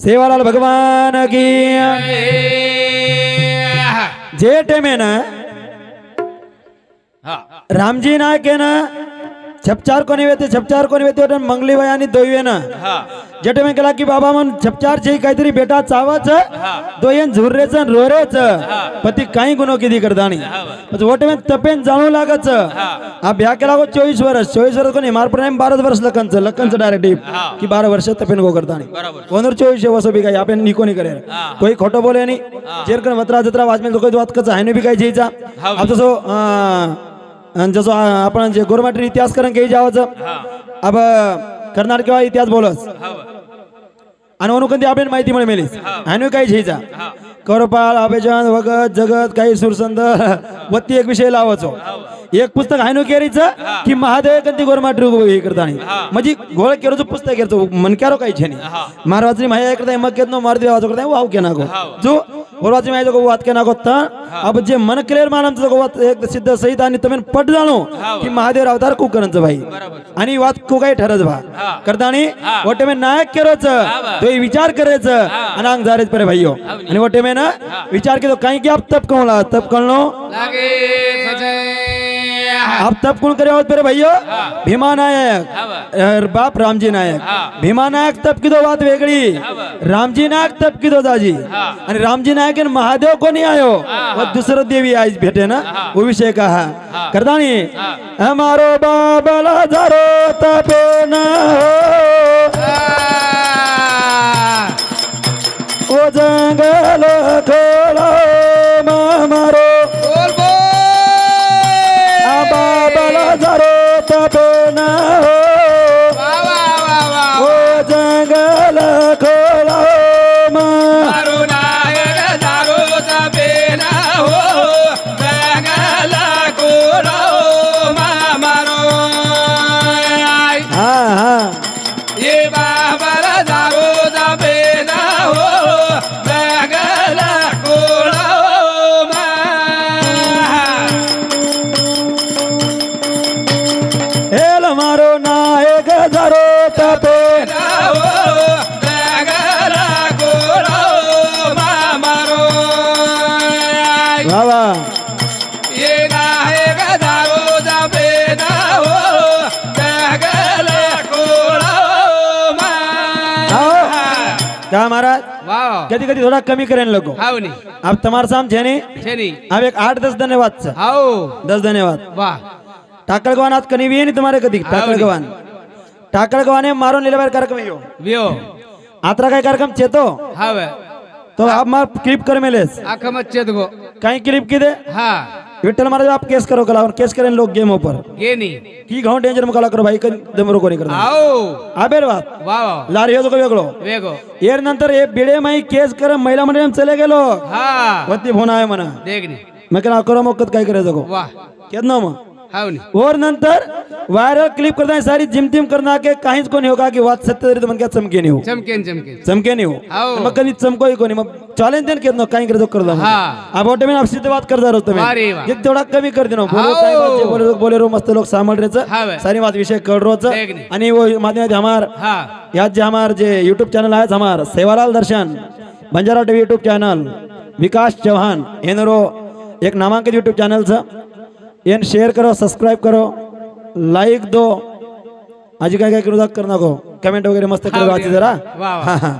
सेवालाल भगवान की जे टेमे ना रामजी नायक है ना छपचार कोणी वेते मंगली वय आणि दोयवे ना जेटे में केला की बाबा मन छपचार जे काहीतरी बेटा चावच दोयन झुर्रेच रोरेच पती काही गुनो किती करतानी वोटे में तपेन जाणू लागच आ ब्या केला को 24 वर्ष कोणी मार प्राइम 12 वर्ष लखनच डायरेक्ट की 12 वर्ष तपेन गो करतानी कोनर 24 वर्ष भी काही आपण निको नाही करे कोई खोटो बोले नाही जेरकन वत्रा जत्रा वाजमेल तो कोई बात कच आहे बी काही जेचा अब तो जसो आपण जे गोरमाटी इतिहास करून काही जावचं अब कर्नाटक इतिहास बोलस आणि अनुकंती आपण माहिती मिळे मेलीस आणि काही झेजा करपाळ अभेजन वगत जगत काही सुरसंद वत्ती एक विषय लावायचो एक पुस्तक हायनो केरीचं की महादेव कंती गोरमाटी हे करतानी म्हणजे घोळ केरोचं पुस्तक केरतो मन क्यारो काही छेनी महाराजनी माया करता मग केतनो मार दे आवाज करता वाव के ना गो जो गोरवाची माया को वात के ना गोता अब जे मन क्लियर मानम तो वात एक सिद्ध सहित आणि तमेन पट जाणो की महादेव अवतार को करंच भाई आणि वात को काही ठरच भा करतानी वटे में नायक केरोच तो विचार करेच आणि अंग जारेच परे भाईयो आणि वटे में ना विचार के तो काही की आप तप कोला तप कळनो लागे अब तब कौन करे पेरे भैया भीमा नायक बाप रामजी नायक भीमा नायक तब की दो बात वेगळी रामजी नायक तब की दो दाजी आणि रामजी नायक महादेव को नहीं आयो वो दूसरा देवी आज भेटे ना वो विषय कहा करदानी हमारो बाबला जरो तपे ना ओ जंगल खोलो मारो बाबला जरो तपे ना ओ जंगल खोलो मारो नायक जरो तपे ना हो जंगल खोलो मारो ये बाबला जरो तपे ना हो जंगल खोलो मारो नायक जरो तपे बाबा ये नायक जरो तपे ना हो जंगल खोलो क्या महाराज कधी कधी थोड़ा कमी करें लोगो अब तुम्हारे साम छेनी अब एक 8-10 धन्यवाद 10 धन्यवाद वाह टाकळगवान आज कनी भी नहीं तुम्हारे कदी टाकळगवाने मारो निलबार कार्यक्रम यो आत्रा काय कार्यक्रम चेतो हावे तो आप मार क्लिप कर मेलेस आखा मत चेत गो काही क्लिप किदे हां विठ्ठल महाराज आप केस करो कला केस करें लोग गेम ऊपर गे नहीं की गांव डेंजर में कला करो भाई दमरो कोणी करता आओ आबेर बात वाह लारियो तो वेगळो येर नंतर हे बिडे माई केस कर महिला मंडळ चले गेलो हां वत्ती फोन आहे म्हणा देखनी मैं करा करो मक्कत काय करायचं गो वाह केदनो मग और नंतर वायरल क्लिप करता है सारी जिम टिम करना के काहीच कोणी होगा की वात सत्य तरी मन क्या चमके नहीं हो चमके नहीं हो मग कधी चमको ही कोणी मग चॅलेंज देन केदनो काही करतो करदा हां अब ओटे में आपसी बात करदा रहतो तुम्ही ये थोड़ा कमी कर देनो बोलो काय बात जे बोले रो मस्त लोग सामल रेच सारी बात विषय कर रोच आणि वो माध्यम हमार हां या जे हमार जे YouTube चैनल है हमार सेवालाल दर्शन बंजारा टीवी YouTube चैनल विकास चौहान एनरो एक नामांकित YouTube चैनल छ एन शेयर करो सब्सक्राइब करो लाइक दो आज काय करू करना को कमेंट वगैरह मस्त करो आज जरा हां हां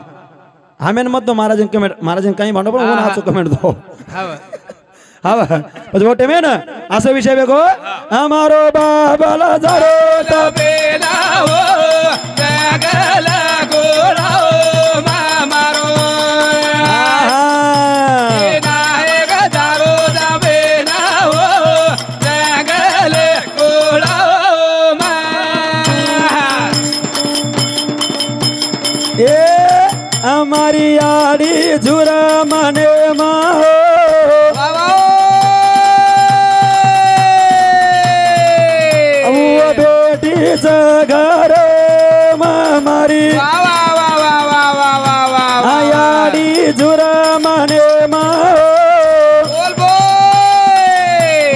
हमें मत दो महाराजन कमेंट महाराजन काही भांडो पण कोण आचो कमेंट दो हां बस वोटे में ना असं विषय बेगो हमारो बाबला जरो तपे ना हो जंगल खोलो मारो हमारी आड़ी झुरा मने माहो वो बेटी घर हमारी आड़ी झुरा मने माहो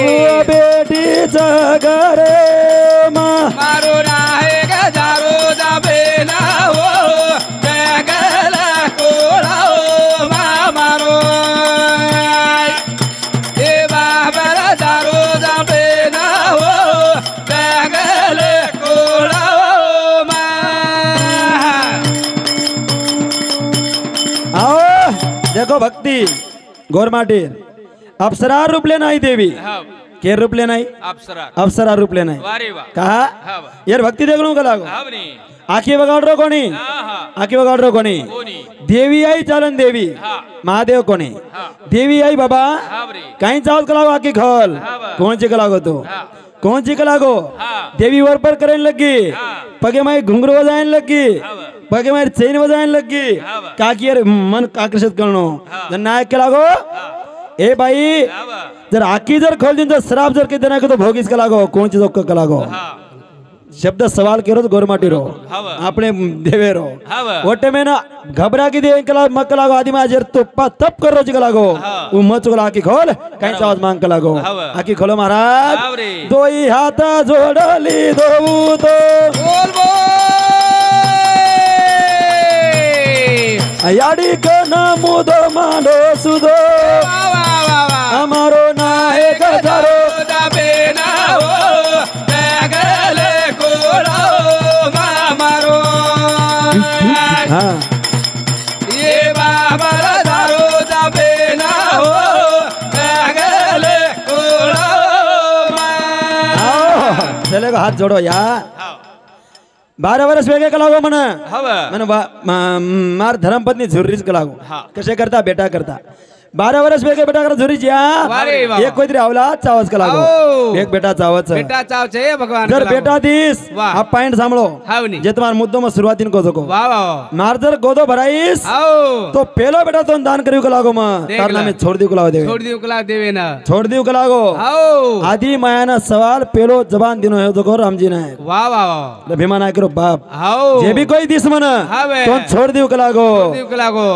वो बेटी घर मारो राहे गजारो जाबे ना हो जंगल को आओ देखो भक्ति गोरमाटी अप्सरा रूप ले नाही देवी के रूप ले नाही अप्सरा रूप ले नाही कहा यार भक्ति देख लो कला आखी बगाड़ रो कोणी आखी बगाड़ रो कोणी देवी आई चालन देवी महादेव कोणी देवी आई बाबा काही चावत कलागो आखी खोल कौन ची कलागो तो कौन ची कलागो देवी वर पर करेन लगी पगे माई घुंगरू बजायन लगी पगे माई चैन बजायन लगी काकी यार मन आकर्षित करणो नायक कलागो ए भाई जर आखी जर खोल दिन श्राप जर के देना तो भोगीस कलागो कौन चीज कलागो शब्द सवाल करो तो गोरमाटी रो अपने देवे रो ओटे में ना घबरा की दे कला मक लागो आदि में जर तो तप कर रोज कलागो वो मच को आकी खोल कहीं चावत मांग कलागो आकी खोलो महाराज दो ही हाथ जोड़ली दो तो बोल याडी को नामो दो मानो सुदो हमारो ना है गजारो दाबे ना हो गले कोलो मारो ये बाबा दारो दाबे ना हो गले कोलो चलेगा हाथ जोड़ो यार 12 वर्ष वेगळे कलागो मन मार धर्मपत्नी झुर्रीच कलागो कसे करता बेटा करता 12 वर्ष वेगळे बेटा करता झुर्रीच या एक कोईतरी आवला चावच कलागो एक बेटा चावच बेटा चावचे भगवान जर बेटा दिस हा पॉइंट सांभळो जे तुम्हार मुद्दो में शुरुआतीन को जको मार जर गोदो भराईस तो पेलो बेटा तो दान करियो कलागो म तार नामे छोड़ दियो कलागो देवे ना छोड़ दियो कलागो आदि मायाना सवाल पेलो जबान दिनो है जको रामजी ने वाह वाह भीमा नायक रो बाप जे भी कोई दिस मन तो छोड़ दियो कलागो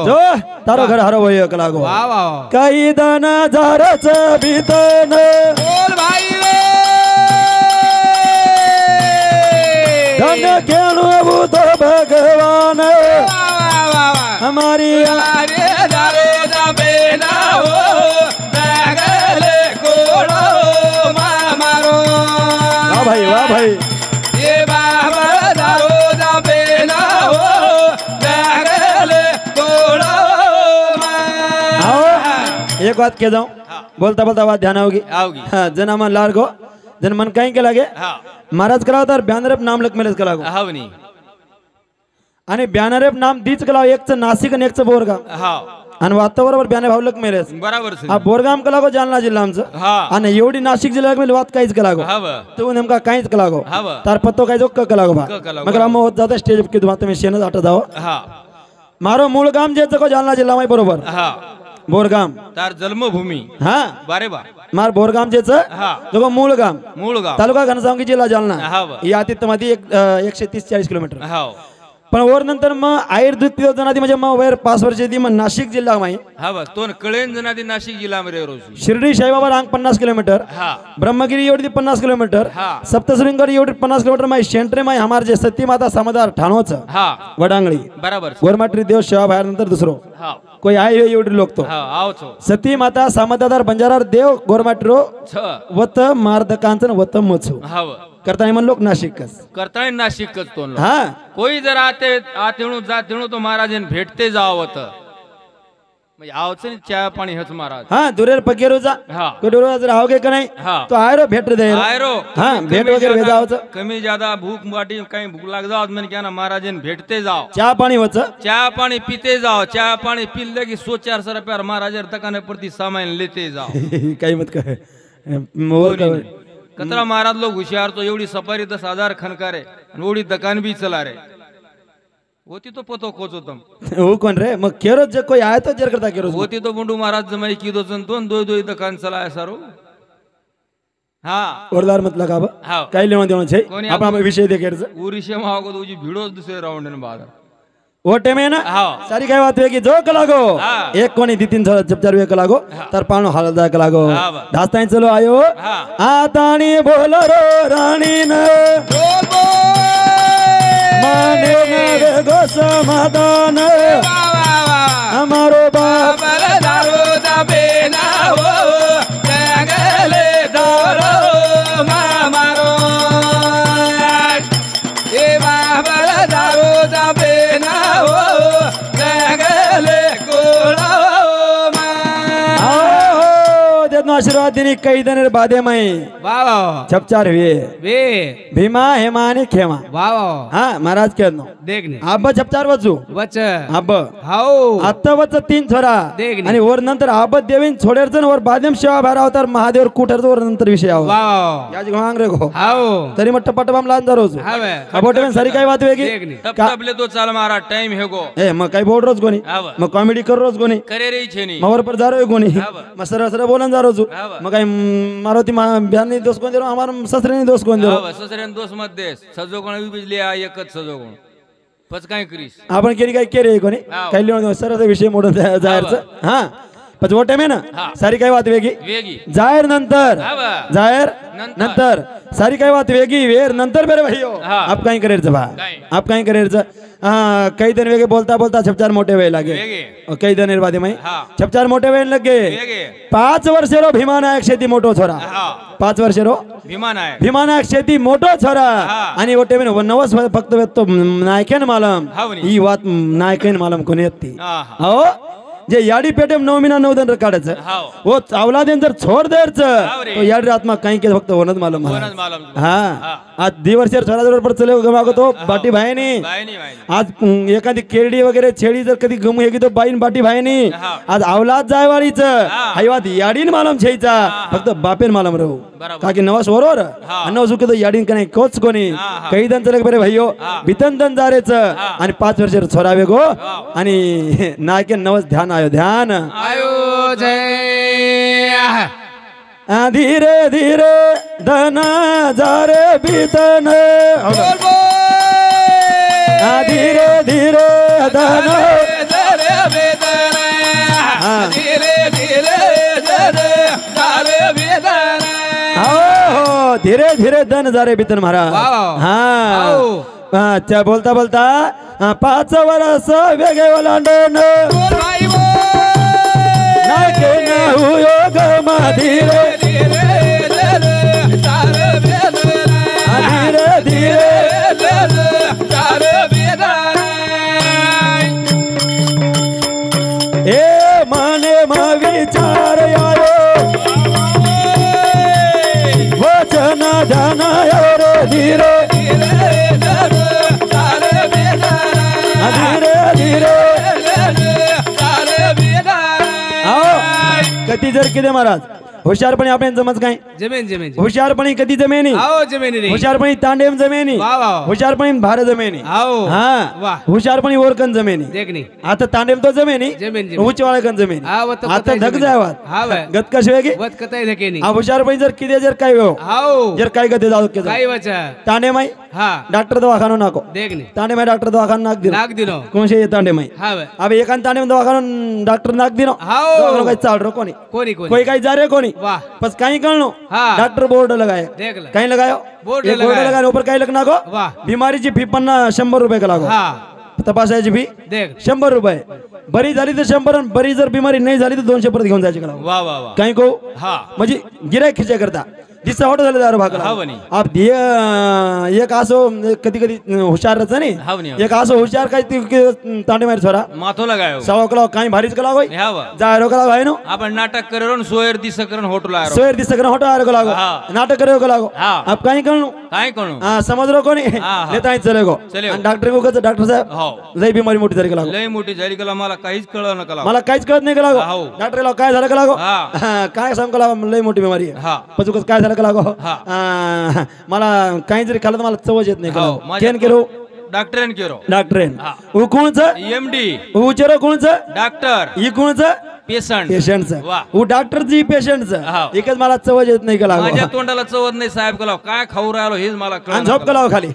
जो तारो घर हरो होयो कलागो वाह वाह कई दाना जारच बीतन बोल भाई धन केनु अब तो भगवान हमारी दारे दाबे ना हो गले कोड़ो मारो वाह भाई ये बाबा दारो दाबे ना हो गले कोड़ो एक बात कह जाऊं बोलता बोलता बात ध्यान आओगी हाँ जना मन लार गो जन मन कहीं के लगे महाराज कलाव तर ब्यानरेप नाम लग मेलेच कलागो आणि ब्यानरेप नाम दीच कलाव एक च नाशिक आणि एक च बोरगाव आणि वातावरण ब्याने भाव लग मेलेच बरोबर हा बोरगाम कलागो जालना जिल्हा आमचं आणि एवढी नाशिक जिल्ह्यात मेले वात काहीच कलागो तो नेमका काहीच कलागो तार पत्तो काही जो कलागो बा मग राम होत जाता स्टेज की तुम्हाला तुम्ही शेनच आठ जाओ मारो मूळ गाम जे को जालना जिल्हा माई बरोबर बोरगाम तार जन्मभूमी हाँ बारे बा मार बोरगाम जेच जो मूळ गाम तालुका घनसावंगी जिल्हा जालना या अतिथ्यमध्ये 130-40 किलोमीटर पण वर नंतर मग आयर द्वितीय जनादी म्हणजे मग वैर 5 वर्ष दी मग नाशिक जिल्हा माई तो कळेन जनादी नाशिक जिल्हा मध्ये रोज शिर्डी साईबाबा रांग 50 किलोमीटर ब्रह्मगिरी एवढी 50 किलोमीटर सप्तशृंगेर एवढी 50 किलोमीटर माई सेंटर माई हमार जे सती माता समादार ठाणोच वडांगळी बरोबर गोरमाटी देव सेवा बाहेर नंतर दुसरो कोई आए हो एवढे लोक तो सती माता सामदादार बंजारार देव गोरमाटरो वत मार्दकांचन वत मचो करता मन लोक नाशिकच तो हाँ कोई जर आते जाते तो महाराज भेटते जावत आवच चहा पाणी हेच महाराज हाँ दुरेर पकेरो जा कोई डोरा जर आओगे का नहीं तो आयरो भेट दे आयरो हाँ भेट वगैरह भेजावच कमी ज्यादा भूख वाटी कहीं भूख लाग जाओ मैंने क्या ना महाराज भेटते जाओ चहा पाणी वच चहा पाणी पीते जाओ चहा पाणी पीले की 100-400 रुपया महाराज दुकाने प्रति सामान लेते जाओ काही मत कहे मोर कतरा महाराज लोग होशियार तो एवढी सफारी 10,000 खनकारे एवढी दुकान भी चला रे होती तो पतो कोच होतम वो कोण रे मग केरो जे कोई आए तो जर करता केरो होती तो बुंडू महाराज जमाई की दो जन तो दो दुकान चलाए सारो हाँ ओरदार मत लगाबा काही लेवा देणं छे आपण विषय दे केरज वो विषय में आगो तुझी भिडो दुसरे राउंड ने बाद वो टेमे ना सारी काय बात है कि जो कलागो एक कोणी दितीन जब चार वे कलागो तर पानो हालदा कलागो दास्तान चलो आयो आताणी बोल रो राणी न माने न गो समाधान हमारो बाप दारो दाबे ना हो गले दारो मारो ए बाबा दारो दाबे ना हो गले को आशीर्वाद दिनी कैदनेर बादेमय वाह छपचार वे भीमा हेमा आणि खेमा वाह हा महाराज कहनो देखने आब छपचार वचू वच आब हाओ आता वच 3 छोरा देखने आणि वर नंतर आब देवीन छोडेरचन वर बादेम सेवा भरा अवतार महादेव कुठरच वर नंतर विषय आव वाह याज घांग रे गो हाओ तरी मट्ट पटबाम लान दरोज हावे अबोटे में सारी काय बात वेगी देखने तब तबले तो चाल मारा टाइम है गो ए मग काय बोल रोज कोणी मग कॉमेडी कर रोज कोणी करे रे छे नी मवर पर जा रहे कोणी मग सरळ सरळ बोलन जा रोज मग काय मारुती ब्यानी दोस्त कोण देरो हमार ससरेनी दोस्त कोण देरो ससऱ्यान दोस्त मत देस सजो कोण बिजली आ एकच सजो कोण पच काय करीस आपण केली काय केरे कोणी काही लिहून सरळ विषय मोडून जायचं हा पण वोटे में ना सारी काय बात वेगी जाहीर नंतर जाहीर नंतर सारी काय बात वेगी वेर नंतर मेरे भाइयों आप काही करेरचं बा आप काही करेरचं कई दिन वेगे बोलता बोलता छपचार मोठे वेळ लागे कई दिन बादी माई छपचार मोठे वेळ लगे 5 वर्ष रो भीमानायक शेती मोठो छोरा 5 वर्ष रो भीमानायक शेती मोठो छोरा आणि वोटे में नवस फक्त तो नायकेन मालम ही बात नायकेन मालम कोणी येते हो जे याडी पेटे 9 महिना 9 दिन काढायचं वो चावला दिन जर छोड द्यायचं तो याडी आत्मा काही के फक्त होणच मालूम हा आज दिवसभर छोरा जवळ पर चले गमागतो बाटी भाईनी आज एखादी केरडी वगैरे छेडी जर कधी गमू हेगी तो बाईन बाटी भाईनी आज अवलाद जायवाळीच हायवात याडीन मालम छेईचा फक्त बापेन मालम रहू काकी नवास बरोबर अन्न सुके तो याडीन कने कोच कोणी काही दन चले बरे भाईयो बितन दन जारेच आणि 5 वर्ष छोरा वेगो आणि नायके नवस ध्यान आयो ध्यान आयो जय धीरे धीरे धन जारे बितन धीरे धीरे धन जारे बितन धीरे धीरे जारे बितन हो धीरे धीरे धन जारे बितन महाराज हा अच्छा बोलता बोलता 5 वर्ष वेगे ओलांडून नाके न हुयो गमा धीरे धीरे धीरे ए माने मा विचार आयो वचन धन रे धीरे धीरे कधी जर किती महाराज हुशारपणे आपण जमच काय जमेन जमेन हुशारपणे कधी जमेनी आओ जमेन रे हुशारपणे तांडेम जमेनी हुशारपणे भार जमेनी आओ हा हुशारपणे ओरकन जमेनी देखनी आता तांडेम तो जमेनी जमेन उचवाळकन जमेनी आता धक जावात हा गत कश वेगी वत कताय धकेनी आ हुशारपणे जर किती जर काय हो आओ जर काय गते जाऊ के काय वचा तांडे माई हा डॉक्टर दवाखाना नाको देखनी तांडे माई डॉक्टर दवाखाना नाक दिनो कोणशे तांडे माई हा अब एकान तांडे दवाखाना डॉक्टर नाक दिनो हाओ काय चाल रो कोणी कोणी कोई काय जा रे कोणी वाह बस कहीं करनो डॉक्टर बोर्ड लगाए कहीं लगायो बोर्ड लगाए ऊपर कहीं लगना को बीमारी जी फी पन्ना 100 रुपये का लागो तपासायची फी 100 रुपये बरी झाली तर 100 बरी जर बिमारी नाही झाली तर 200 परत घेऊन जायचे का लागो वाह वाह वाह काही को म्हणजे गिरायक खिचे करता जिससे हॉटो झाले दारू भागला आप एक असो कधी कधी हुशारच नाही एक असो हुशार काय तांडे मारी छोरा माथो लगायो सवा कला काही भारीच कला होय जायरो कला भाई नो आपण नाटक करून सोयर दिसकरन होटल आरो सोयर दिसकरन होटल आरो कला नाटक करो कला आप काही करणो काय करणो हां समझ रो कोणी लेताय चलेगो आणि डॉक्टर को कच डॉक्टर साहेब लय बिमारी मोठी झाली कला लय मोठी झाली कला मला काहीच कळलं न कला मला काहीच कळत नाही कला डॉक्टरला काय झालं कला काय सांग कला लय मोठी बिमारी आहे पचुकच काय झालं कला मला काही जरी खाल्लं तर मला चवच येत नाही केन केलो डॉक्टरन केरो डॉक्टरेन उ कोणचं एमडी उचरो कोणचं डॉक्टर ई कोणचं पेशंटचं उ डॉक्टरची पेशंटचं एकच मला चवच येत नाही कला माझ्या तोंडाला चवत नाही साहेब कला काय खाऊ राहिलो हेच मला कळलं झोप कलाव खाली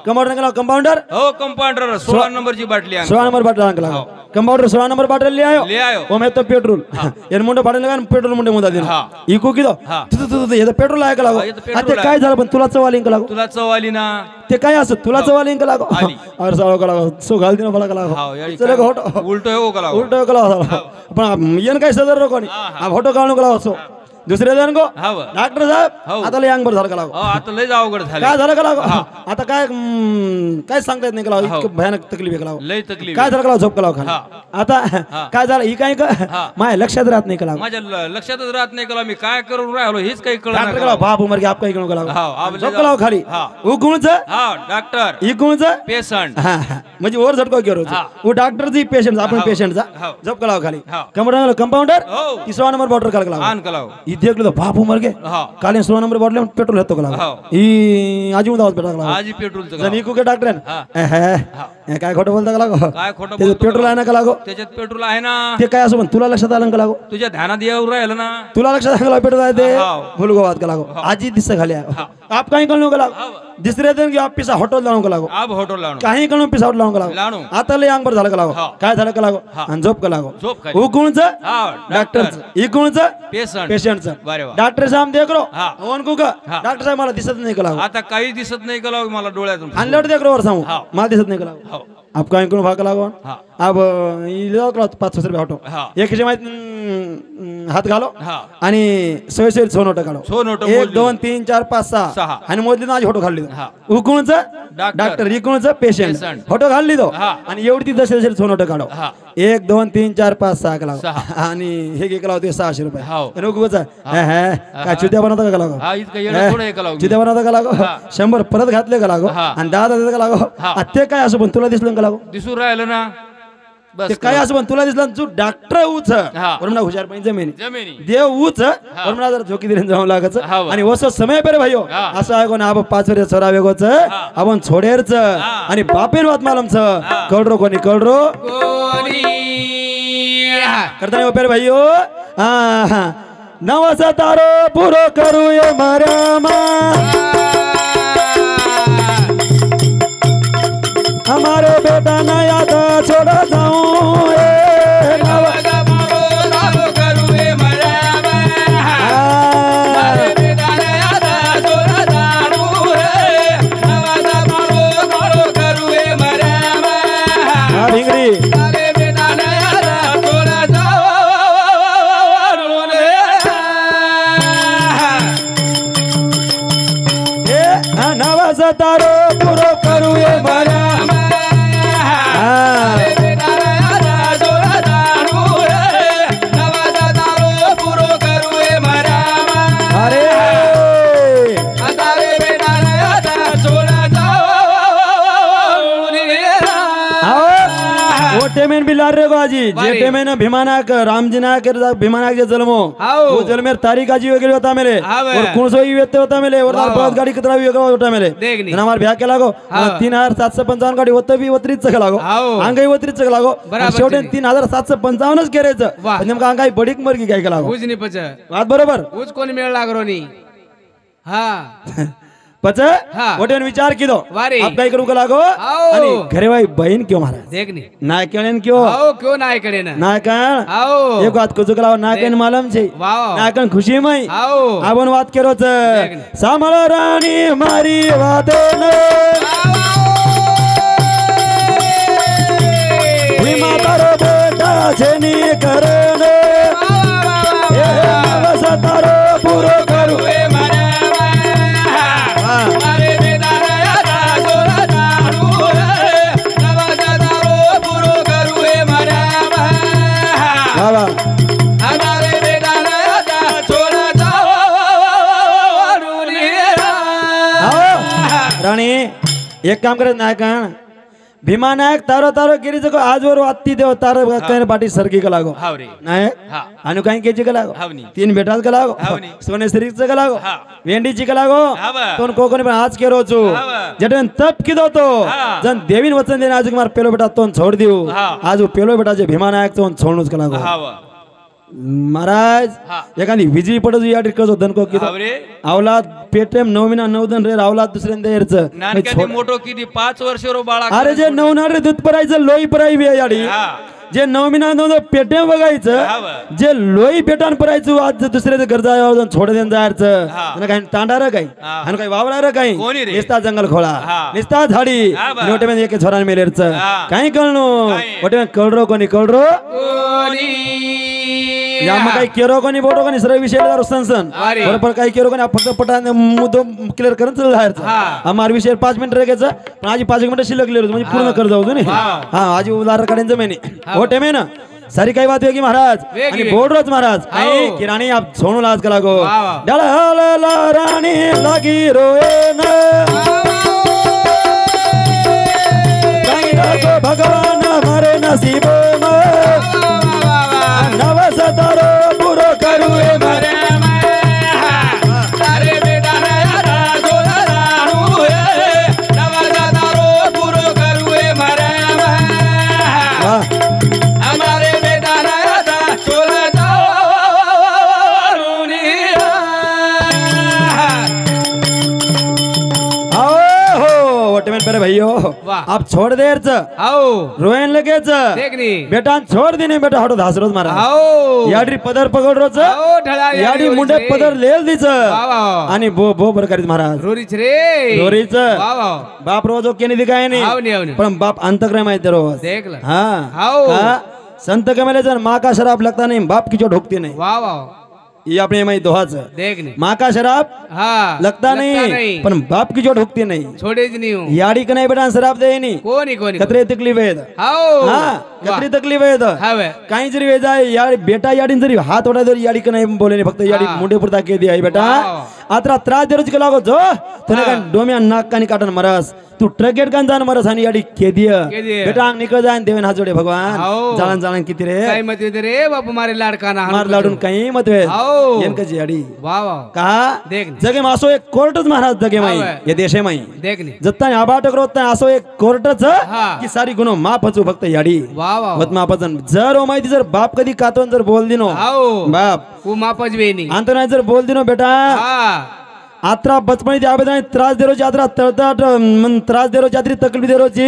कंपाऊंडर कलाव कंपाऊंडर हो कंपाऊंडर 16 नंबरची बाटली 16 नंबर बाटल कलाव कंपाऊंडर 16 नंबर बाटल ले आयो ओ मैं तो पेट्रोल एन मुंडो बाटल लगा पेट्रोल मुंडे मुदा देना इको किदो तू ये पेट्रोल आहे कलाव आता काय झालं पण तुला चव आली कलाव तुला चव आली ना ते काय असं तुला चव आली कलाव और साळो कलाव सो घाल दिना बडा कलाव चले होटो उलटो हो कलाव पण येन काय सदर रो कोणी आ फोटो काढू कलाव सो दुसरे जण गो हाव. डॉक्टर हो. साहेब आता लय अंग बरं झालं का लागो हो आता लय अवघड झालं काय झालं का लागो आता काय काय सांगता येत नाही का लागो हो. इतकं भयानक तकलीफ आहे का लागो लय तकलीफ काय झालं का लागो झोप का लागो खाली हा. आता काय झालं ही काय का माझ्या लक्षात राहत नाही का लागो माझ्या लक्षातच राहत नाही का मी काय करून राहिलो हेच काही कळत डॉक्टर का लागो बाप उमर के आप काही कळू का लागो हाव, आप झोप का लागो खाली हा. उगुणच हा डॉक्टर इगुणच पेशंट म्हणजे वर झटको घेऊ हा. वो डॉक्टर जी पेशंट आपण हाव. पेशंट जा हाव. झोप का लागो खाली हाव. कंपाउंडर हो. 3 नंबर बॉर्डर का लागो आण कलाव ई देखलो तो बाप उमर के हाव. काले 16 नंबर बॉटल में पेट्रोल हेतो कला हाव. ई आजी दावत पेट्रोल कला आज पेट्रोलचं जनी को के डॉक्टर हा. हे काय खोटं बोलता का लागो काय खोटं ते बोलतो पेट्रोल आहे ना का लागो त्याच्यात पेट्रोल आहे ना ते काय असं पण तुला लक्षात आलं का लागो तुझ्या ध्यानात येऊ राहिलं ना तुला लक्षात आलं पेट्रोल आहे ते हाव. भूल गोवात का लागो आजी दिस खाली आहे आप काही कळू का लागो दुसरे दिन की आप पिसा हॉटेल लावून का लागो अब होटल लावणं काही कळून पिसा हॉटेल लावून का लागो लावणं आता लय अंग बरं झालं का लागो हाव. काय झालं का लागो हाव. आणि झोप का लागो झोप खाली. उकुणच हा डॉक्टरचं इकुणचं पेशंट पेशंटचं बरे वा. डॉक्टर साहेब देख रो हा. उनको का हा. डॉक्टर साहेब मला दिसत नाही का लागो आता काही दिसत नाही का मला डोळ्यातून आणल्यावर देख रो वर सांगू हाव. मला दिसत नाही का लागो हो आप काय करून भाग लागो हा अब इलो 500 रुपये हटो हा. एक माहित हात घालो हा आणि 100 सोनोट काढो 100 नोटं 1 मोजली. 2 3 4 5 6 सहा. आणि मोजली ना फोटो खाल्ली हा. उकुणच डॉक्टर. डॉक्टर इकुणच पेशंट पेशंट. फोटो घालली तो हा. आणि एवढी ती 10 सोनोट काढो हा 1 2 3 4 5 6 का लागो सहा. आणि हे के लावते 600 रुपये हाव. आणि उकुणच काय चुत्या बनवता का लागो हा इतकं येणं थोडं एक लावून चित्या बनवता का लागो 100 परत घातले का लागो हा. आणि 10 देता का लागो हा. ते काय असं पण तुला दिसलं का लागो दिसू राहिलं ना बस ते काय असं पण तुला दिसलं जो डॉक्टर उच हा. वरून हुशार पाहिजे जमिनी जमिनी देव उच वरून जरा झोकी दिली जाऊ लागच हा. आणि वसो समय पेरे भाईयो हा. असं आहे कोण आपण 5 वर्ष सोरा वेगोच आपण छोडेरच आणि बापेन वात मालमच कळरो कोणी कळरो कोणी करता नाही पेरे भाईयो हा नवस तारो पुरो करू ये मर्यामा हमारे बेटा नया तो छोड़ा जाऊं नवस तारो पुरो करू ये मर्यामा टेमेन बिलार रे बाजी जे टेमेन भीमानाक रामजीनाक भीमानाक जे जलमो वो जलमेर तारीख आजी वगैरे होता मेले और कुणसो ही व्यते होता मेले और बहुत गाडी कतरा भी वगैरे होता मेले ना हमार भ्या के लागो 3755 गाडी होत बी वत्रीच लागो अंगाई वत्रीच लागो शेवटे 3755च केरेच नेमका अंगाई बडीक मरगी काय लागो उज नि पच बात बरोबर उज कोणी मेळ लागरो नी हा पच वटेन विचार किदो वारे. आप काय करू का लागो आओ. आणि घरे वाई बहीण क्यों महाराज देख नी नाय केळेन क्यों आओ क्यों नाय कडे ना नाय कण आओ एक बात कुजू कलाव ना केन मालम छे वाव ना कण खुशी मई आओ आपण वात केरोच सामळ राणी मारी वादेन भीमा तारो बेटा छेनी करन हे नवस तारो पुरो करू बाबा राणी एक काम करत नाही का भीमा नायक तारो तारो केरी जको आजवर वाती देव तार कन पाटी सरकी का लागो हाव रे नायक हा अनु काही केची का लागो हावनी 3 बेटाच का लागो हावनी. सोने शरीरचं का लागो हा. वेंडीची का लागो हावा. तोन कोकोनी पण आज केरो छु हावा. जटन तप किदो तो हा. जन देवीन वचन देन आज मार पेलो बेटा तोन छोड दियो हा. आज वो पेलो बेटा जे भीमा नायक तोन छोडनुच का लागो हाव महाराज हा. एखादी विजयी पडो या कसो धनको किदो हाव रे अवलाद पेटेम 9 महिना 9 दिन रे अवलाद दुसऱ्यांदा येरचं नानक्याने मोठो किती 5 वर्ष रो बाळा अरे जे 9 नारे दूध परायचं लोई पराई बी याडी हा जे 9 महिना 9 पेटेम बघायचं हाव. जे लोई पेटान परायचं आज दुसऱ्याचं घर जायचं छोड देन जायचं हा. आणि काही तांडार काही हा. आणि काही वावरार काही कोणी रे? निस्ता जंगल खोळा हा. निस्ता झाडी हाव. नोटे मध्ये एक छोरान मेलेरचं हा. काही कळनो काही. ओटे कळरो कोणी कळरो कोणी या मग काही केरो कोणी बोटो कोणी सर्व विषय सनसन अरे. बरोबर काही केरो कोणी फक्त पटा मुद्दो क्लिअर करून चल जायचं आम्हाला विषय 5 मिनिट रेगायचं पण आज 5 मिनिट शिल्लक क्लिअर म्हणजे पूर्ण कर जाऊ तुम्ही हा आज उदाहरण काढायचं महिने हो टेमे ना सारी काही बात वेगी महाराज आणि बोल रोज महाराज आई की राणी आप सोनू लाज कला गो डळ राणी लागी रोए न भगवान हमारे नसीब नवस तारो पूरो करुए मरे मेरे भैयो आप छोड़ देर रोयन लगेच बेटा छोड़ देने बेटा हटो धास रोज मारा याडी पदर पकड रोज याडी मुंडे पदर लेल दीच आणि बो बो प्रकारित महाराज रोरीच रे रोरीच बाप रोज केने दिखाय नाही पण बाप अंतक्रम आहे रोज देखला हाँ संत कमेले जन माँ का शराब लगता नहीं बाप की चोट ढोकती नहीं वाह वाह ये अपने माई दोहाच देखने माँ का शराब हाँ लगता नहीं पर बाप की चोट ढुकती नहीं छोड़ेच नहीं हूँ याडी का नहीं बेटा शराब दे नहीं कोणी कोणी कतरे तकलीफ है हाँ कतरी तकलीफ है काही जरी वे जाय याडी बेटा याडी जरी हात ओढा जरी याडी का नाही बोले नाही फक्त याडी मुंडे पुरता के दिया बेटा आत्रा त्रास दे रोज के लागो जो तने का डोम्या नाक कानी काटन मरस तू ट्रकेट कान जान मरस आणि याडी के दिया बेटा आंग निकल जान देवन हात जोडे भगवान जालन जालन किती रे काय मत रे बाप मारे लाडका ना मार लाडून काही मत वे येन कजी याडी वाह वाह का देख जगे मासो एक कोर्टच महाराज जगे माई ये देशे माई देखने जत्ता आबाटक रोत्ता असो एक कोर्टच की सारी गुनो माफचू फक्त याडी वाह वाह वत माफचन जर ओ माहिती जर बाप कधी कातोन जर बोल दिनो बाप वो मापच वे नहीं अंत नाही जर बोल दिनो बेटा आत्रा बचपन त्याबद्दल त्रास दे रोज यात्रा तळतट मन त्रास दे रोज यात्री तकलीफ दे रोजी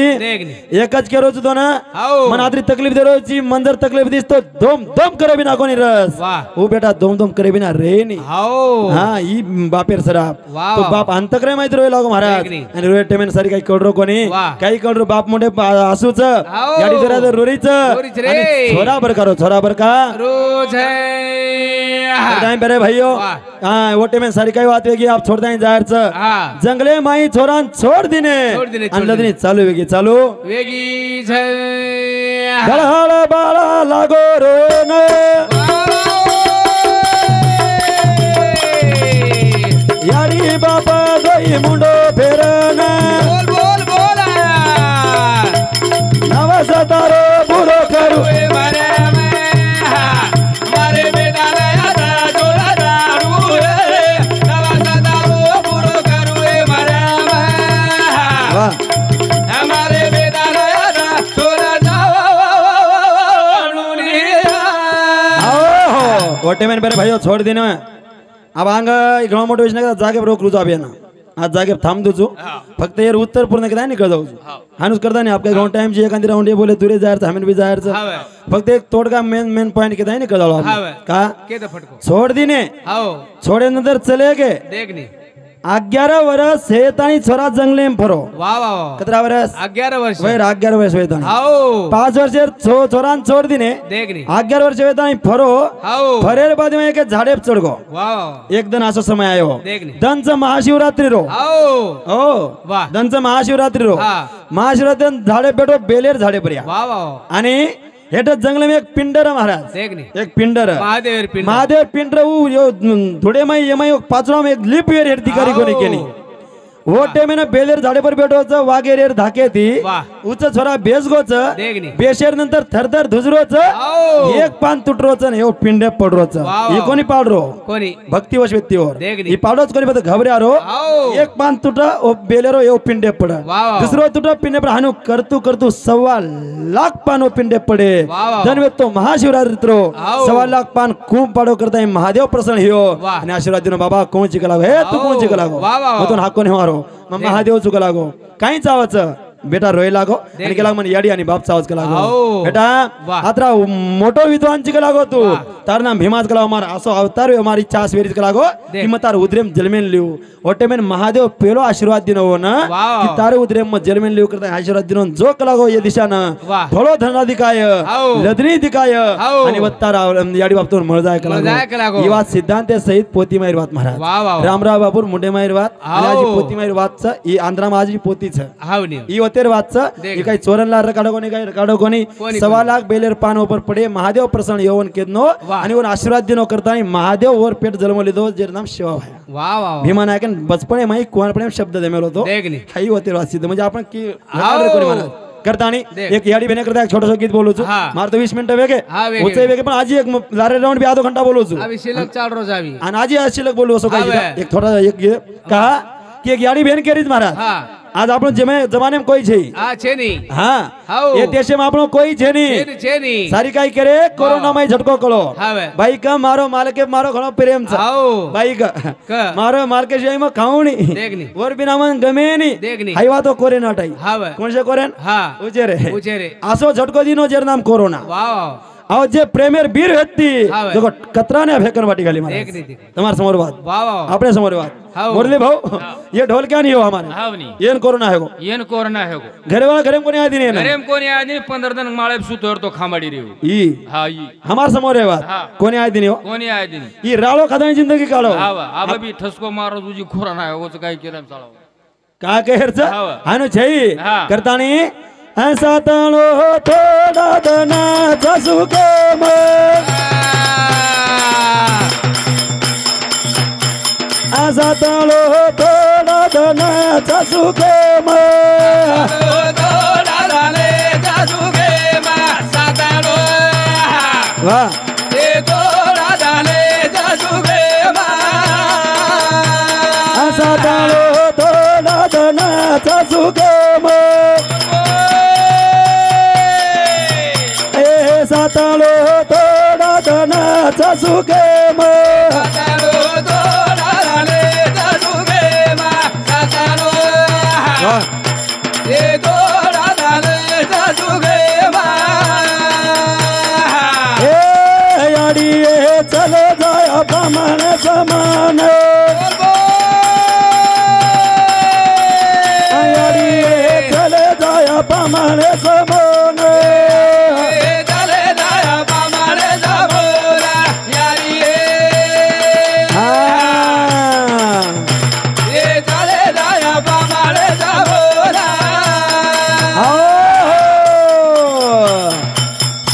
एकच के रोज तो ना मन आत्री तकलीफ दे रोजी मन जर तकलीफ दिस तो दोम दोम करे बिना कोणी रस ओ बेटा दोम दोम करे बिना रे नी हां ई बापेर सराप तो बाप अंतकरे माहित रोय लागो महाराज आणि रोय टेमेन सारी काही कळरो कोणी काही कळरो बाप मोठे आसूच याडी जरा रोरीच आणि छोरा बर का रोज है टाइम पे रे भाइयों हां वो टेमेन सारी काही बात वेगी आप छोड़ दें जाहिर जंगले माई छोरान छोड़ दिने अनलदनी चालू वेगी गळहाळ बाळा लागो रोन याडी बापा गई मुंडो फेरन बोल बोल नवस तारो बुरो करू वोटे मैंने मेरे भाइयों छोड़ देने अब आंग घणो मोठो विषय नाही जागे रोख रुजू अभियान आज जागे थांब दुजू फक्त यार उत्तर पूर्ण केला निकळ जाऊ हानुस करता नाही आपल्या घणो टाइम जी एखादी राउंड बोले तुरे जायचं हमें भी जायचं फक्त एक तोडगा मेन पॉइंट केता निकळ जाऊ का छोड़ दिने छोड़े नंतर चले गे देखने 11 वर्ष हेतानी छोरा जंगले में फरो वाह वाह कितना वर्ष 11 वर्ष वही 11 वर्ष हेतानी 5 वर्ष छोरान छोड़ दिने देखनी 11 वर्ष हेतानी फरो फरेर बाद में एक झाडे चढ़ गो वाह एक दिन असो समय आयो देखनी दंच महाशिवरात्रि रो ओ वाह दंच महाशिवरात्रि रो महाशिवरात्री झाडे बेटो बेलेर झाडे पर्या वाह वाह आणि हेट जंगल में एक पिंडर महाराज देखनी एक पिंडर महादेव पिंडर थोड़े माई ये माई पाचरा में एक लिप वेर हेट दिकारी कोणी केनी वो टेम ना बेलेर झाडे पर बेटोच वागेरेर धाके ती उच छोरा बेस गोच बेशेर नंतर थरथर धुजरोच एक पान तुटरोच ने यो पिंडे पडरोच ये कोणी पाडरो कोणी भक्तिवश व्यक्तीवर ही पाडोच कोणी बत घबऱ्यारो एक पान तुटा ओ बेलेरो यो पिंडे पड दुसरो तुटा पिंडे पर हानु करतू 1.25 लाख पान ओ पिंडे पडे धन्यवाद तो महाशिवरात्रो 1.25 लाख पान खूप पाडो करता महादेव प्रसन्न हियो आणि आशीर्वाद दिनो बाबा कोणची कलागो हे तू कोणची कलागो मधून हा कोणी मारो महादेव चुका लागो काही चावाच बेटा रोय लागो आणि केला म्हणे याडी आणि बाप चावच केला हो. बेटा वाह. आत्रा मोठो विद्वान ची लागो तू तार नाम भीमाच कला मार असो अवतार हमारी चास वेरीच लागो कि मग तार उद्रेम जलमेन लिऊ ओटे में महादेव पेलो आशीर्वाद दिनो ना वाह. कि तारे उद्रेम मग जलमेन लिऊ करता आशीर्वाद दिनो जो कलागो ये दिशा ना वाह. थोडो धनाधिकाय हो. लदनी दिकाय हो. आणि वत्तार याडी बाप तो मळजाय मळजाय कलागो. ही वात सिद्धांत सहित पोती माहीर वात महाराज वाह, वाह. रामराव बापूर मुंडे माहीर वात आणि हो. आजी पोती माहीर वातच ही आंध्रा माझी पोतीच हाव नी ಈ ಒತ್ತೇರ್ ವಾತ್ಸ ಈ ಕೈ ಚೋರನ್ಲ ರಕಾಡೋನಿ ಕೈ ರಕಾಡೋನಿ कोणी? 1.25 लाख बेलेर पान ऊपर पडे महादेव प्रसन्न यवन केदनो वाह. आणि वन आशीर्वाद दिनो करतानी महादेव वर पेट जन्मले दो जेर नाम शिवा भाया वाह वाह भीमा नायकन बचपणे माही कुवारपणे शब्द देमेलो तो देख नी काही होते वाचित म्हणजे आपण की हाव. कोणी म्हणत करतानी देख. एक याडी बेने करता एक छोटस गीत बोलू छु हा. मार तो 20 मिनिट वेगे हा, वेगे. उचे वेगे पण आजी एक लारे राउंड बी आधो घंटा बोलू छु अभी शिल्लक 4 रोज आवी आणि आजी शिल्लक बोलू असो हा, काही वे. एक थोडा एक गीत कहा कि एक याडी बेन केरीज महाराज हाँ आज आपण जमाने में कोई छे आ छे नी हाँ हाव. ये देश में आपनो कोई छे नहीं छे नी सारी काई करे कोरोना में झटको कलो हाव भाई का मारो मालके मारो घणो प्रेम छ हाव भाई का का मारो मालके जय में खाऊनी देख नी और बिना मन गमे नी देख नी हाईवा तो कोरे नाटाई हाव कोण से कोरेन हाँ उचेरे उचेरे आसो झटको दिनो जेर नाम कोरोना वाह आओ जे प्रेमेर बीर व्यक्ती हाव. देखो कतराने फेकन वाटी खाली मारा देख नी देख तुम्हारे समोर बात वाह वाह अपने समोर बात हाव. मुरली भाऊ ये ढोल क्या नहीं हो हमारे हावनी ये कोरोना है को ಏನ್ ಕೊರೋನಾ ಹೇಗೋ घरे वाला घरे में कोनी आदी नहीं है ना घरेम कोणी आजी 15 दिन माळे सुतोर तो खामाडी रेव ई हा ई हमार समोर है बात हाँ. कोणी आदी नहीं हो कोणी आजी नाही ई राळो खादानी जिंदगी काढो हाव आबा बी ठसको मारो तुझी खोराना हेगो काय केलं साळा का कहरच हाव. हानो छई हाँ. करतानी ऐसा ताळो थोडा दना जसुके म ऐसा ताळो थोडा दना जसुके म वाह ऐसा ताळो थोडा दना जसुके म ऐसा ताळो थोडा दना जसुके म वाह ए याडी ए चलो जाय प्रमाण समान याडी ए चले जाय प्रमाण समान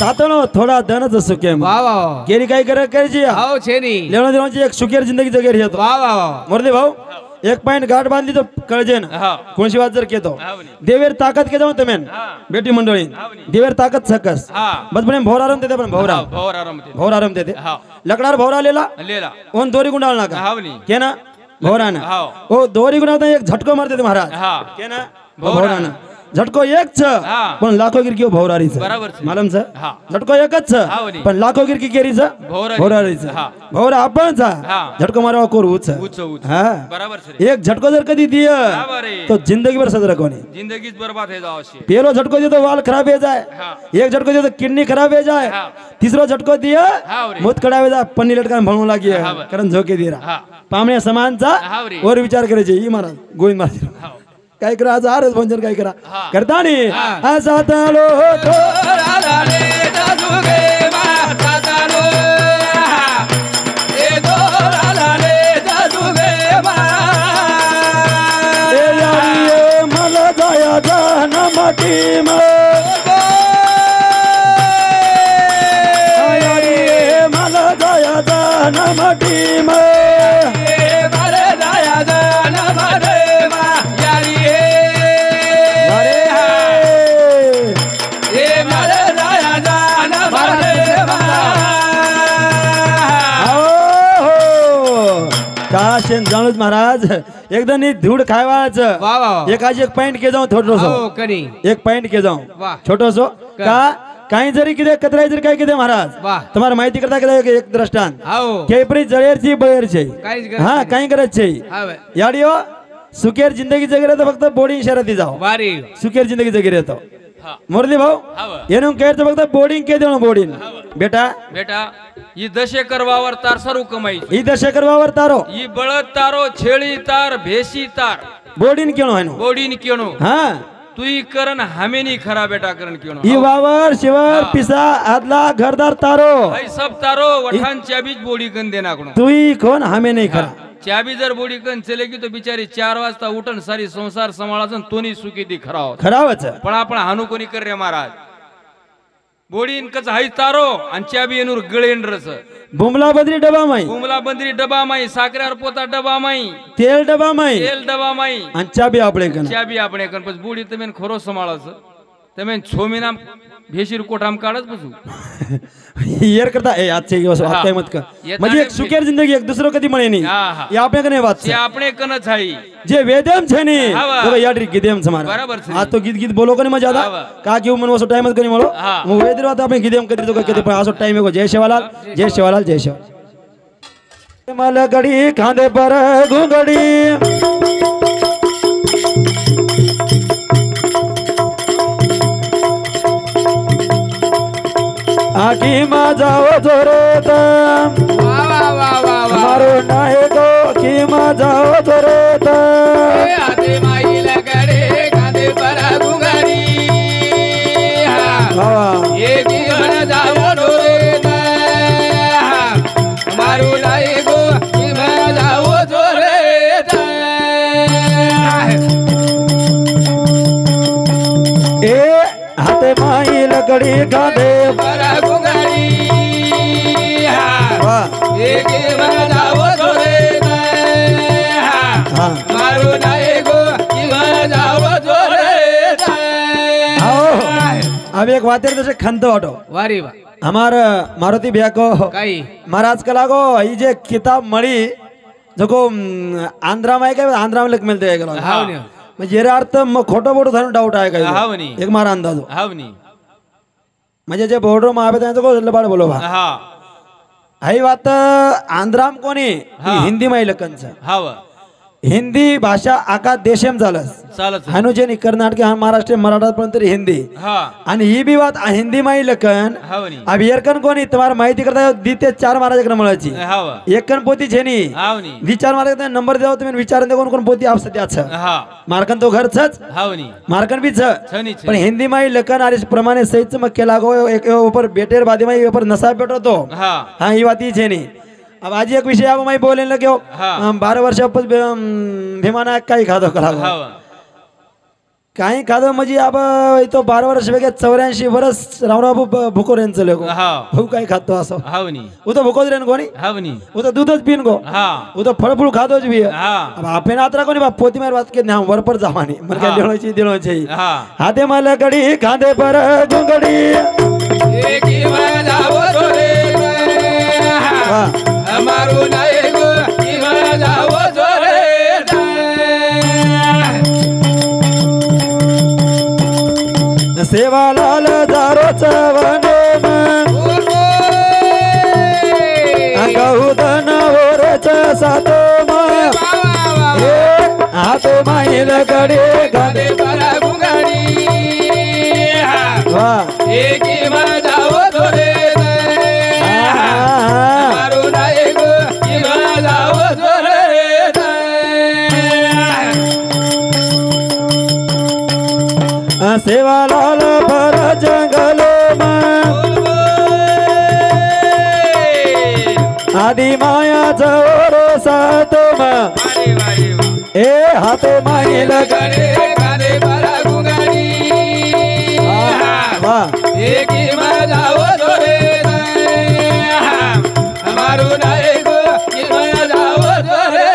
सातनो थोडा दनच सुके वाह वाह गेली काय कर करायची हाव छे नी लेवण देवांची एक सुखेर जिंदगी जगेर येतो वाह वाह वाह मोरले भाऊ एक पॉइंट गाठ बांधली तर कळजे ना हा कोणशी वाद जर केतो हावनी देवेर ताकद के जाऊ तमेन हा बेटी मंडळी हावनी देवेर ताकद सकस हा बस पण भौर आराम देते पण भौरा भोर आरामते भौर आराम देते हा लकडार भौरा लेला लेला ओन दोरी गुंडाळ नाका हावनी के ना भौराना हाव ओ दोरी गुंडाळ एक झटको मारते ते महाराज हा के ना भौराना. भौराना झटको एक छ हा पण लाखो गिरकी भौरारी छ बराबर छे. मालूम छ हा झटको एकच छ हावनी पण लाखो गिरकी केरी छ भोरारी. भौरारी छ हा भौरा आपण छ हा झटको मारवा कोर उच उच उच हा बराबर छे एक झटको जर कधी दिय बराबर आहे तो जिंदगी भर सदर कोणी जिंदगीच बर्बाद है जाओ शे पेलो झटको दियो तो वाल खराब हो जाए हा एक झटको दियो तो किडनी खराब हो जाए हा तीसरो झटको दिया हाव रे मुत कडावे जा पन्नी लटकान भणू लागी हा बरं. कारण झोके दिरा हा पामण्या समानचा हाव रे वर विचार करायचे ई महाराज गोविंद महाराज हाव काय करा आज आरच भंजन काय करा हा. करतानी हा. असा तालो तो ए यारी ए मला जाया जान माटी म यारी ए मला जाया जान माटी म अरे काशन जाणूच महाराज एकदा नी धूड खायवाच वाह वाह एक आज एक पॉइंट के जाऊ थोडोसो हाव कनी एक पॉइंट के जाऊ वाह छोटोसो का काही जरी किती कतराय जरी काय किती महाराज वाह तुम्हाला माहिती करता किती एक दृष्टांत हाव केपरी जळेरची बळेरची काहीच गरज हा नाही. काही करत छै हाव याडियो सुखेर जिंदगी जगेरे तर फक्त बोर्डिंग शर्यती जाओ वारी सुखेर जिंदगी जगेरे तो हा मुरली भाऊ हवं. ಏನು ಕೇಳ್ತ ಫಕ್ತ ಬೋರ್ಡಿಂಗ್ ಕೇಳ್ದೆ ಬೋರ್ಡಿಂಗ್ बेटा बेटा ही दशे करवावर तार सारू कमाई ಈ ದಶಕರ್ वावर तारो ही बळद तारो छेळी तार भेशी तार बोर्डिंग केणो आहे बोडीन केणो हा तुई करण हमेनी खरा बेटा करण केणो ಈ वावर शिवर पिसा आदला घरदार तारो हाय सब तारो वठान चाबीज बोडी कन देना कोण तुई कोण हमे नाही खरा चाबी जर बोडी कन चले की तो बिचारी 4 वाजता उठन सारी संसार सांभाळाजन तोनी सुखी दी खराव खरावच पण आपण हानू कोणी कर रे महाराज बोडीन कच हाय तारो आणि चाबी येनूर गळेन रस बुमला बद्री डबा माई कुमला बंदरी डबा माई साखरेवर पोता डबा माई तेल डबा माई तेल डबा माई आणि चाबी आपले कन चाबी આપણે કન પછી બુડી તમે ખરો સંભાળસ તમે 6 મહિના भेशीर कोठाम काढत बसू येर करता ए आजचे दिवस हा. काय मत का येताना म्हणजे एक सुखेर जिंदगी एक दुसरं कधी म्हणे नाही हा, हा. हे आपल्या कने वाच તે આપણે કન છાઈ जे वेदम छे नी हा वा. तो याडी गिदेम समार बराबर छे. आज तो गीत गीत बोलो कने मजा हा आदा वा. का की मन वसो टाइम कने म्हणो हा. मग वेदर आता आपण गिदेम कधी तो कधी पण असो टाइम को जय शिवालाल जय शिवालाल जय शिवालाल मला गडी खांदे पर घुंगडी आखी माझाव जोरत वा वा वा वा वा मारो नाही गो की माझाव जोरत ए आते माईल कडे कांदे परा गुंगारी हा एक दिवस जावो डोरे मारू नाही गो किमान जावो जोरे ए हाते माई लकडी खांदे परा गुंगारी वा. एक दिवस जावो जोरे हा. मारू नाही गो किमान जावो जोरे आओ अब एक वातेर तसे खंत वाटो वारी वा हमार मारुति भैया को काही महाराज कला को ये जे किताब मळी जो को आंध्रा में काय आंध्रा में लिख मिलते है गेलो हाव नी म्हणजे यार अर्थ मग खोटो बोटो थानो डाऊट आहे काय हाव नी एक मारा अंदाज हावनी म्हणजे जे बोर्डर महाबे त्यांचं को लबाड बोलो बा हा हाई बात आंध्राम कोणी हा. हिंदी माई लकनच हाव हिंदी भाषा आका देशम झालंस चालत हानुजेनी कर्नाटक हा महाराष्ट्र मराठा पण तरी हिंदी हा आणि ही बी बात हिंदी माई लकन हावनी अब येरकन कोणी तुम्हाला माहिती करता दी ते 4 महाराज मळाची हाव एकन पोती छेनी हावनी विचार मार्ग नंबर द्याव तुम्ही विचार दे कोण कोण पोती आप सध्याच हा मार्कन तो घरच हावनी मार्कन भी छ छनी पण हिंदी माई लकन आरिस प्रमाणे सहित मग केला गो एक ऊपर बेटेर बादी माई ऊपर नसा बेटो तो हा हाँ ही बात ही छेनी अब आज एक विषय अब मैं बोलने लगे हो हाँ. 12 वर्ष भीमाना काही खादो कला हाव काही खादो म्हणजे अब तो 12 वर्ष वेगे 84 वर्ष रावराबू भुको रेन चले गो हा भू काही खातो असो हावनी वो तो भुको रेन कोणी हावनी वो तो दूधच पीन गो हा वो तो फळ फूळ खादो ज भी हा अब आपे नात्रा कोणी बा पोती मार बात के ना वर पर जावानी मन का देणो ची हा हाते मला गडी खांदे पर गुंगडी एक दिवस जावो जोरे मारू नाही गो किमान जावो जोरे सेवालाल दारो चवने गहुदन ओरच सातो हाते माईल गडी कांदे परा गुंगारी वा एक दिवस जावो जोरे मारू नाही गो किमान जावो जोरे सेवालाल भर जंगल आदि माया चोर सात वारी वारी ए हाते माईल कडे कांदे परा गुंगारी वा एक दिवस जावो जोरे मारू नाही गो किमान जावो जोरे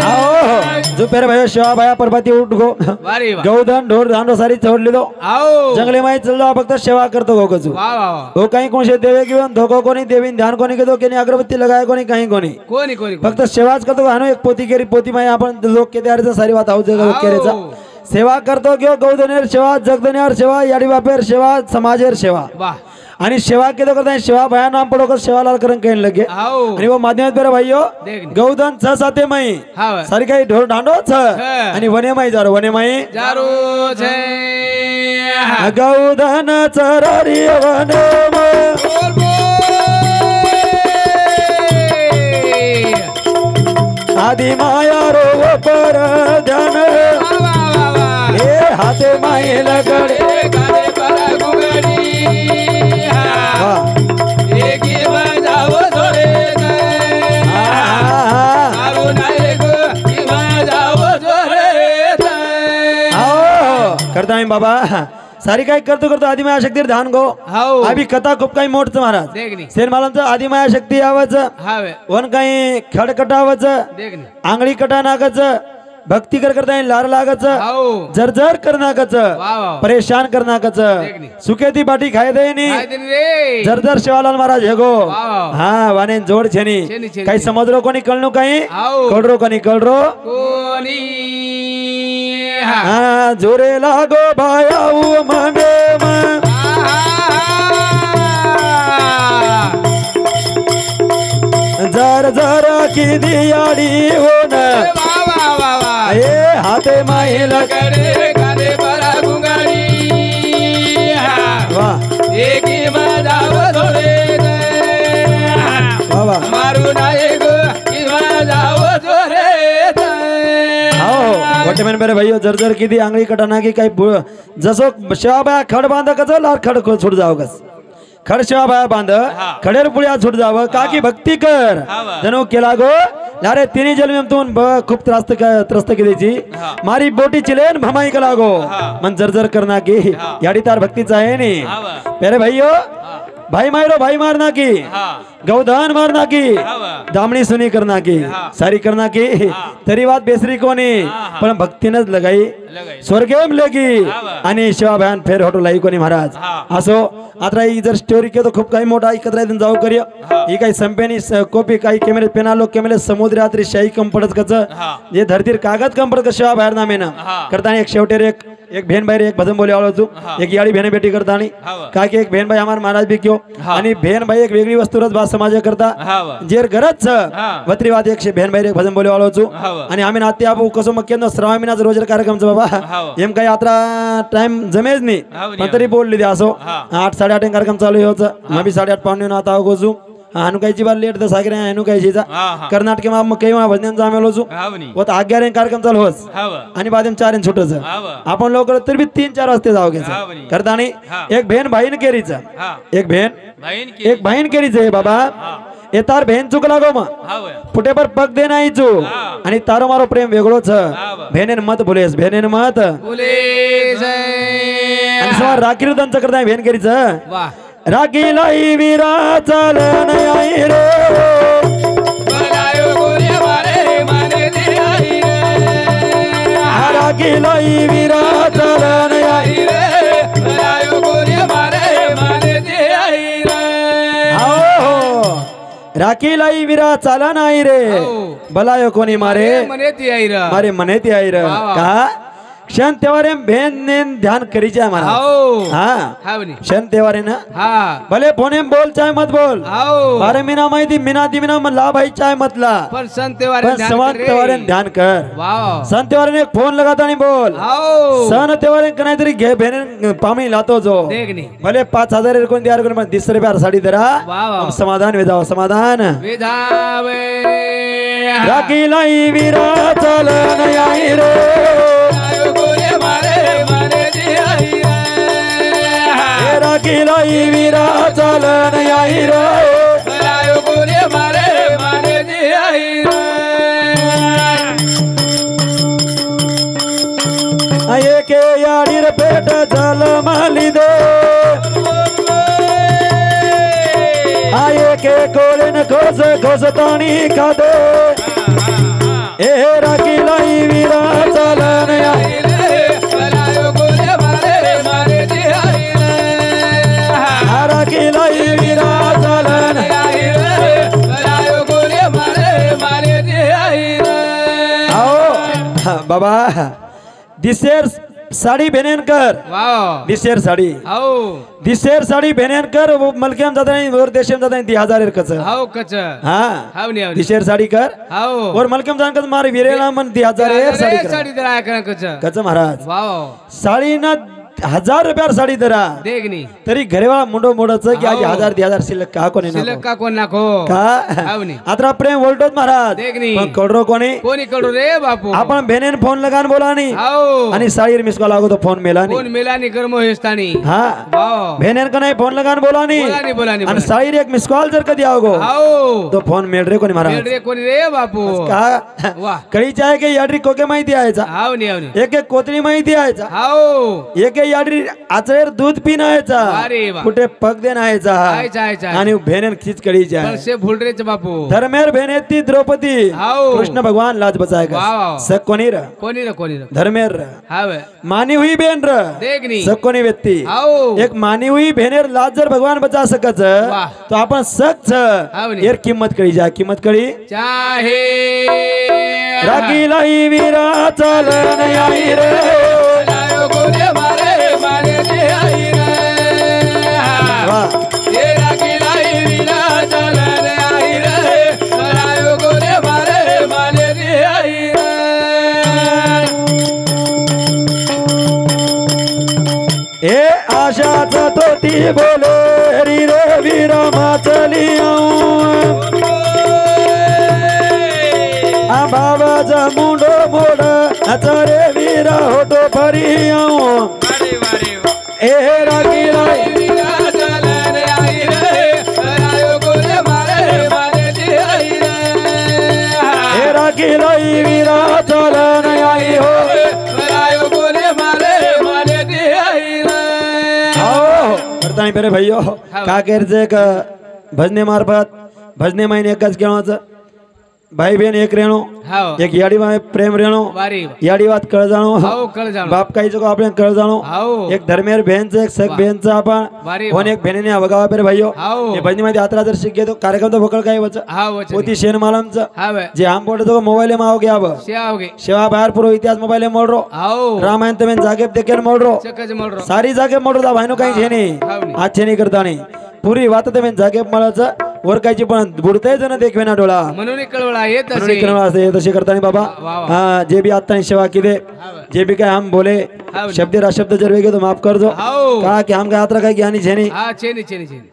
आओ जो पेर भाई शिवा भाया पर्वती उठ गो वारी वा गौधन ढोर धांडो सारी चोडली दो आओ जंगली माई चललो फक्त सेवा करतो गो गजू वा वा वा हो काही कोणशे देवे घेऊन धोको कोणी देवीन ध्यान कोणी घेतो कोणी अगरबत्ती लगाय कोणी काही कोणी कोणी कोणी फक्त सेवाच करतो हानो एक पोती केरी पोती माई आपण लोक के त्याचा सारी बात आऊ जग केरेचा सेवा करतो घेऊ गौधनेर सेवा जगदनेर सेवा याडी बापेर सेवा समाजेर सेवा वा आणि सेवा के तो करता है सेवा भया नाम पढ़ो कर सेवालाल करन कहने लगे आओ आणि वो माध्यम पेरे भाइयों देखनी गौधन छ साते मई हाव सारी काही ढोर ढांडो छ आणि वने मई जारो वने मई जारू छे गौधन चरारी वने मई आदि माया रो पर ध्यान ए हाथे माई लगड़े काने पर गुगड़ी एक बजाओ जोरे आरो नाए गो की बजाओ जोरे आओ करता है बाबा सारी काही करतो करतो आदिमाया शक्तीवर ध्यान गो हाव आम्ही कथा खूप काही मोठच महाराज देखनी सेन मालमचं आदिमाया शक्ती आवाज हावे वन काही खडकट आवाज देखनी आंगळी कटा नागच भक्ती कर करता है लार लागच हाव जर कर नागच वाव परेशान कर नागच देखनी सुके ती बाटी खाय दे नी काय दिन रे जर शिवालाल महाराज हेगो वाव हा वाने जोड छेनी छेनी, छेनी. काही समजलो कोणी कळलो काही हाव कळरो कोणी कळरो कोणी हा जोरे लागो भायाऊ मने म जर की दियाडी होन ए हाते माई करे काने परा गुंगारी वाह एक बजाव जोरे वाह वाह मारू नाए गो की बजाव जोरे हो मोठे मेन बरे भाइयो जर किती आंगळी कटाना की काही जसो शेवाबाया खड बांध कच लार खड छुट जाव कस खड शेवाबाया बांध खडेर पुळ्या छुट जाव का की भक्ती कर जणू केला गो लारे तिन्ही जन्मतून खूप त्रस्त केलीची मारी बोटी चिलेन भमाई कला गो मन जर करना की याडी तार भक्तीचा आहे नी मेरे भाइयो भाई मारो भाई मारना की गौदान मारना की दामणी सुनी करना की सारी करना की तरी बात बेसरी कोणी पण भक्तीनच लगाई स्वर्गेम लगी आणि शिवाभयान फेर होटो लाई कोणी महाराज असो आता ही जर स्टोरी के तो खूप काही मोठा एकत्र जाऊ करूया ही काही संपेनी कॉपी काही कॅमेरे पेनालो कॅमेरे समुद्र रात्री शाही कम पडत कच जे धरतीर कागद कम पडत शिवाबाहेर नामे ना करताना एक शेवटेर एक बहन भाई एक भजन बोले वालो एक याडी बहने बेटी करता काय की एक बहन भाई हमार महाराज भी क्यों आणि बहन भाई एक वेगळी वस्तू रच समाज करता जेर गरज वत्री वाद एक बहन भाई एक भजन बोले वालो आणि आम्ही नाते आप कसो मग केंद्र श्रावण महिन्याचा रोजर कार्यक्रम बाबा एम काही आता टाइम जमेज नाही पण तरी बोलली द्या असो 8-8:30 कार्यक्रम चालू होता मग 8:30 पावणे आता गोजू अनुकायची बार लेट दस आगे अनुकायचीचा कर्नाटक में कई भजन जामेलो छु वो तो 11 कार्यक्रम चालू होस आणि बादेम 4 छुटच आपण लोक तरी भी 3-4 वाजते जाओ घ्यायचं करतानी एक बहन भाईन केरीचा एक बहीण केरीचे बाबा ए तार बहन चुकला गो मग फुटे पर पग दे नाही चू आणि तारो मारो प्रेम वेगळोच बहनेन मत बोलेस बहनेन मत बोलेस आणि सवार राखी रुदन करताय बहन केरीचं राखी लाई वीरा चालन आई रे बनायो गोरे मारे माने दे आई रे राखी लाई वीरा चालन आई रे बनायो गोरे मारे माने दे आई रे आओ राखी लाई वीरा चालन आई रे बलायो कोणी मारे मने ती आई रे मारे मने ती आई रे का क्षण तेवारे बहन ने ध्यान करीचे हमारा हाँ क्षण तेवारे ना भले फोने बोल चाहे मत बोल बारे मीना माहिती मीना दी मीना मन ला भाई चाहे मत ला पर संत तेवारे ध्यान कर संत तेवारे ने फोन लगाता नहीं बोल सन तेवारे कनाई तरी घे बहन पामी लातो जो भले 5,000 कोण तयार करून 30 रुपया साडी दरा समाधान वेदाव समाधान राखी लाई वीरा चलन आई रे राखी लाई वीरा चलन आई रे बनायो गोरे मारे माने दे आई आये के याडीर पेट जल माली दे आये के कोलेन खोस खोस ताणी खादे ए राखी लाई वीरा चलन आई रे बनायो गोरे मारे माने दे आई राखी लाई वीरा चलन आई रे बनायो गोरे मारे माने दे आई आओ बाबा दिसेर साडी भेनेनकर वाव दिसेर साडी हाव दिसेर साडी भेनेनकर मलकेम जाता नहीं और देशेम जाता नहीं 1000 कच हाव कच हाँ हाव नी दिसेर साडी कर हाव और मलकेम जान कर मारे वीरेला मन 1000 साडी कर साडी दरा करा कच कच महाराज वाव साडी ना 1000 रुपयार साडी दरा देखनी तरी घरेवाळा मुंडो मोडच की आज 1000 2000 शिल्लक का कोणी शिल्लक का कोण नाखो का हाव नी आता प्रेम बोलतोच महाराज देखनी पण कडरो कोणी कोणी कडू रे बापू आपण भेनेन फोन लगान बोलानी हाव आणि साडीर मिस कॉल लागो तो फोन मेलानी कोण मेलानी कर्म हेस्तानी हा वाव भेनेन का नाही फोन लगान बोलानी बोलानी बोलानी आणि साडीर एक मिस कॉल जर कधी आवगो हाव तो फोन मेल रे कोणी महाराज रे कोणी रे बापू का वाह कळी चाहे की याडरी कोके माहिती यायचा हाव नी हाव नी एक एक कोतरी माहिती यायचा हाव एक एक याडरी आचळेर दूध पिन यायचा अरे वा कुठे पग देन यायचा आयचा आयचा आणि भेनेन खीच कळी जाय कळसे फुलरेच बापू धर्मेर भेनेती द्रौपदी हाव कृष्ण भगवान लाज बचाएगा वाव सक कोणी र कोणी रे धर्मेर र हाव मानी हुई बेन र देखनी सक कोणी व्यक्ती हाव एक मानी हुई भेनेर लाज जर भगवान बचा सकच वाह. तो आपण सच हाव नी. यार किंमत कळी जा किंमत कळी चाहे राखीलाही वीरा चालन आई रे लायो गोरे मारे मारे दे आई रे वाह. ये राखीलाई विना चलन आई रे लायो गोरे मारे मारे दे आई रे ए आशाच तो ती बोले हरी रे वीरा माचली बाबाचा मुंडो मोड अचरे वीरा होतो फरी ए राखीलाई विना चलन आई रे लायो गोरे मारे मारे दे आई रे ए राखीलाई वीरा चलन आई हो लायो गोरे मारे मारे दे आई रे आओ करतानी पेरे भैयो का केरजे का भजने मार्फत भजने महिने एकच केव्हाच भाई बहन एक रेणो हाव एक याडी में प्रेम रेणो वारी याडी बात कळ जाणो हाव कळ जाणो बाप काही जगो आपल्याला कळ जाणो हाव एक धर्मेर बहनचं एक सग बहनचं आपण वारी कोण एक बहिणीने अवगावा पेरे भाईयो हाव हे भजनी मध्ये आत्रा जर शिक घेतो कार्यक्रम तो भोकळ काय वच हाव वचन होती शेन मालमचं हाव जे आम पोट तो मोबाईल माव घ्याव शेवगे शेवा बाहेर पुरो इतिहास मोबाईल मोडरो हाव रामायण तमेन जागे देखेन मोडरो चकज मोडरो सारी जागे मोडरो दा भाईनो काही छेनी हाव नी. आज छेनी करतानी पुरी वात तमेन जागे मळाचं वरकायची पण बुडतय जण देखवेना डोळा म्हणून कळवळा येत म्हणून इकडं असे तसे करताना बाबा वा. हाँ जे भी आता सेवा किदे जे भी काय हम बोले हाव. शब्द राशब्द जर वेगे तो माफ कर दो हाव कहा कि हम का यात्रा काय ज्ञानी छेनी हा चेनी चेनी चेनी